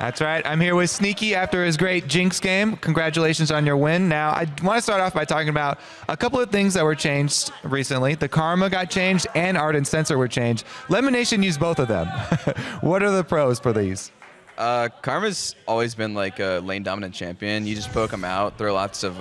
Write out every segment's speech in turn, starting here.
That's right. I'm here with Sneaky after his great Jinx game. Congratulations on your win. Now, I want to start off by talking about a couple of things that were changed recently. The Karma got changed and Ardent Sensor were changed. Lemon Nation used both of them. What are the pros for these? Karma's always been like a lane dominant champion. You just poke them out, throw lots of,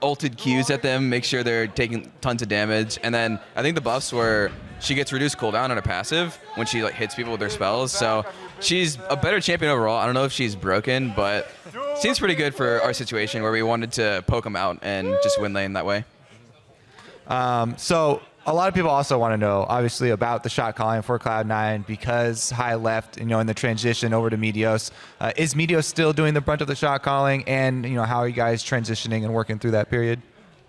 ulted Qs at them, make sure they're taking tons of damage. And then I think the buffs were she gets reduced cooldown on a passive when she like hits people with their spells. So she's a better champion overall. I don't know if she's broken, but seems pretty good for our situation where we wanted to poke them out and just win lane that way. So a lot of people also want to know, obviously, about the shot calling for Cloud9 because High left, in the transition over to Meteos. Is Meteos still doing the brunt of the shot calling? And, how are you guys transitioning and working through that period?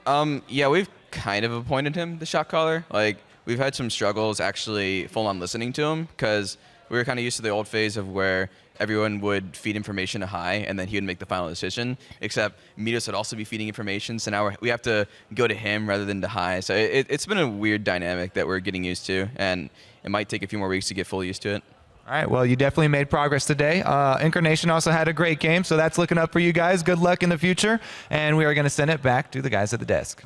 Yeah, we've kind of appointed him the shot caller. Like, we've had some struggles actually full on listening to him because we were kind of used to the old phase of where everyone would feed information to High, and then he would make the final decision, except Meteos would also be feeding information, so now we have to go to him rather than to High. So it's been a weird dynamic that we're getting used to, and it might take a few more weeks to get fully used to it. All right, well, you definitely made progress today. Incarnation also had a great game, so that's looking up for you guys. Good luck in the future, and we are going to send it back to the guys at the desk.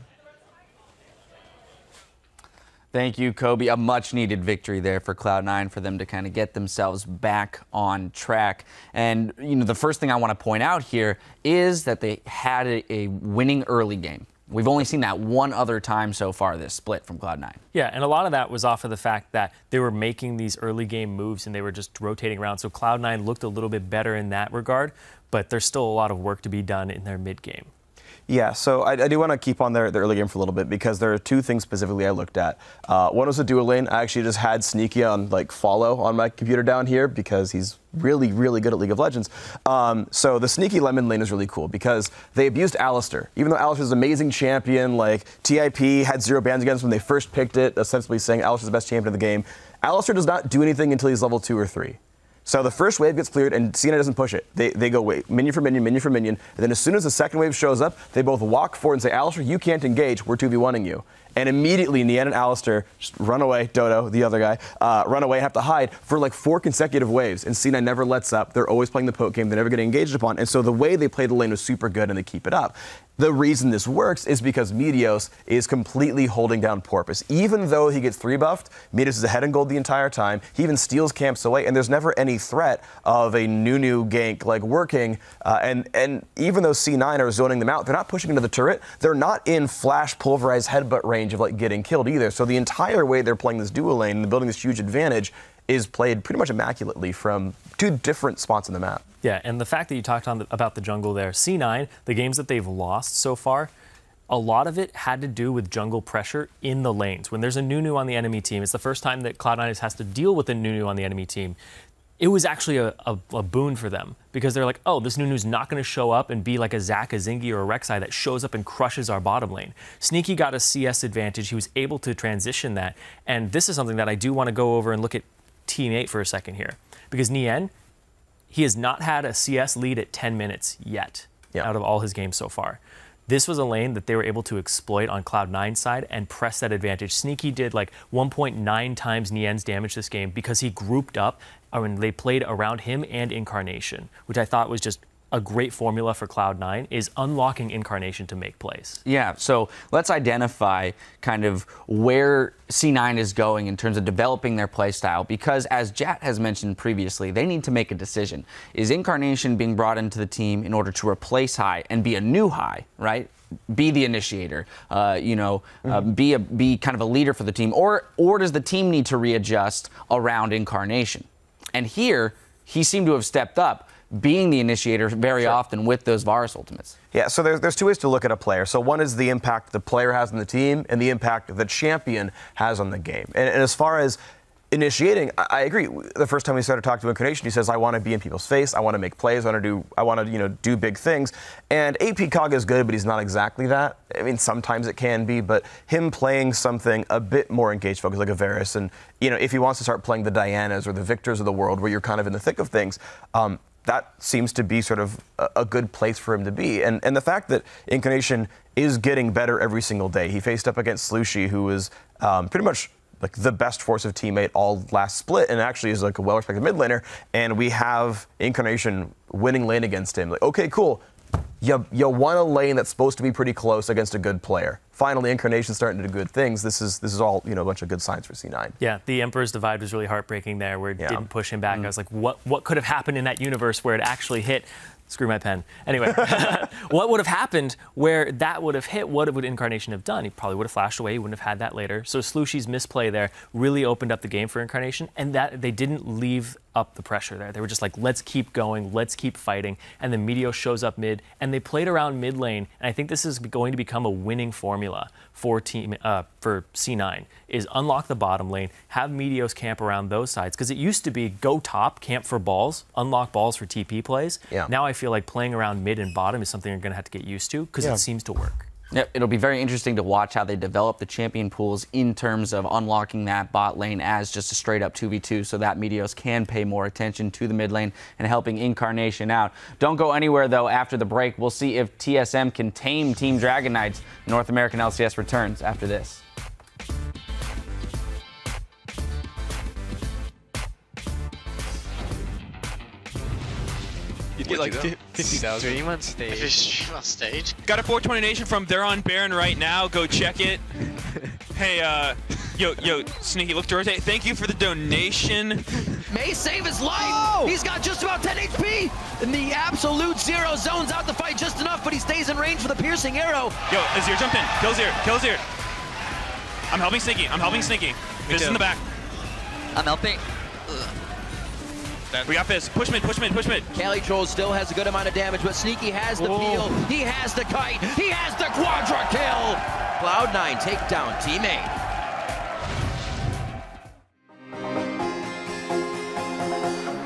Thank you, Kobe. A much-needed victory there for Cloud9 for them to kind of get themselves back on track. And, the first thing I want to point out here is that they had a winning early game. We've only seen that one other time so far this split from Cloud9. Yeah, and a lot of that was off of the fact that they were making these early game moves and they were just rotating around. So Cloud9 looked a little bit better in that regard, but there's still a lot of work to be done in their mid game. Yeah, so I do want to keep on the early game for a little bit because there are two things specifically I looked at. One was a dual lane. I actually just had Sneaky on follow on my computer down here because he's really, really good at League of Legends. So the Sneaky Lemon lane is really cool because they abused Alistar. Even though Alistar's an amazing champion, like TIP had 0 bans against him when they first picked it, ostensibly saying Alistar's the best champion in the game. Alistar does not do anything until he's level 2 or 3. So the first wave gets cleared, and CNA doesn't push it. They go, wait, minion for minion, minion for minion. And then as soon as the second wave shows up, they both walk forward and say, Alistar, you can't engage. We're 2v1ing you. And immediately, Nian and Alistar just run away, Dodo, the other guy, run away, have to hide for like 4 consecutive waves. And C9 never lets up. They're always playing the poke game. They're never getting engaged upon. And so the way they play the lane was super good, and they keep it up. The reason this works is because Meteos is completely holding down Porpoise. Even though he gets 3 buffed, Meteos is ahead in gold the entire time. He even steals camps away, and there's never any threat of a Nunu gank like working. And even though C9 are zoning them out, they're not pushing into the turret. They're not in flash pulverized headbutt range of like getting killed either. So the entire way they're playing this dual lane and building this huge advantage is played pretty much immaculately from 2 different spots in the map. Yeah, and the fact that you talked about the jungle there, C9, the games that they've lost so far, a lot of it had to do with jungle pressure in the lanes. When there's a Nunu on the enemy team, it's the first time that Cloud9 has to deal with a Nunu on the enemy team. It was actually a boon for them because they're like, oh, this Nunu's not going to show up and be like a Zac, a Zingy, or a Rek'Sai that shows up and crushes our bottom lane. Sneaky got a CS advantage. He was able to transition that. And this is something that I do want to go over and look at Team 8 for a second here. Because Nian, he has not had a CS lead at 10 minutes yet out of all his games so far. This was a lane that they were able to exploit on Cloud9's side and press that advantage. Sneaky did like 1.9 times Nian's damage this game because he grouped up and they played around him and Incarnation, which I thought was just a great formula for Cloud9 is unlocking Incarnation to make plays. Yeah, so let's identify kind of where C9 is going in terms of developing their play style, because as Jat has mentioned previously, they need to make a decision. Is Incarnation being brought into the team in order to replace High and be a new High, right? Be the initiator, be kind of a leader for the team, or does the team need to readjust around Incarnation? And here, he seemed to have stepped up, being the initiator very often with those Varus ultimates. Yeah, so there's 2 ways to look at a player. So one is the impact the player has on the team and the impact the champion has on the game. And as far as initiating, I agree. The first time we started talking to Incarnation, he says, I want to be in people's face. I want to make plays. I want to do big things. And AP Kog is good, but he's not exactly that. I mean, sometimes it can be, but him playing something a bit more engaged focused like a Varus, and if he wants to start playing the Dianas or the Victors of the world where you're kind of in the thick of things, that seems to be sort of a good place for him to be. And the fact that Incarnation is getting better every single day. He faced up against Slushy, who was pretty much like the best force of teammate all last split, and actually is like a well-respected mid laner. And we have Incarnation winning lane against him. Like, okay, cool. You won a lane that's supposed to be pretty close against a good player. Finally, Incarnation's starting to do good things. This is all, you know, a bunch of good signs for C9. Yeah, the Emperor's Divide was really heartbreaking there, where it didn't push him back. I was like, what could have happened in that universe where it actually hit? Screw my pen. Anyway, what would have happened where that would have hit? What would Incarnation have done? He probably would have flashed away. He wouldn't have had that later. So Slushy's misplay there really opened up the game for Incarnation, and that they didn't leave up the pressure there. They were just like, let's keep going, let's keep fighting. And then Meteos shows up mid, and they played around mid lane. And I think this is going to become a winning formula for C9, is unlock the bottom lane, have Meteos camp around those sides. Because it used to be go top, camp for balls, unlock balls for TP plays. Yeah. Now I feel like playing around mid and bottom is something you're going to have to get used to, because it seems to work. Yep, it'll be very interesting to watch how they develop the champion pools in terms of unlocking that bot lane as just a straight up 2v2, so that Meteos can pay more attention to the mid lane and helping Incarnation out. Don't go anywhere though. After the break, we'll see if TSM can tame Team Dragon Knights. North American LCS returns after this. You'd get like 50,000. Stream on stage. Stream on stage. Got a 420 nation from They're on Baron right now. Go check it. Hey, yo, Sneaky, look Dorothy. Thank you for the donation. May save his life. He's got just about 10 HP. And the absolute zero zones out the fight just enough, but he stays in range for the piercing arrow. Yo, Azir jumped in. Kill Azir. I'm helping Sneaky. Fizz in the back. I'm helping. We got Fizz. Push mid. Cali Troll still has a good amount of damage, but Sneaky has the peel. He has the kite. He has the quadra kill. Cloud9 take down teammate.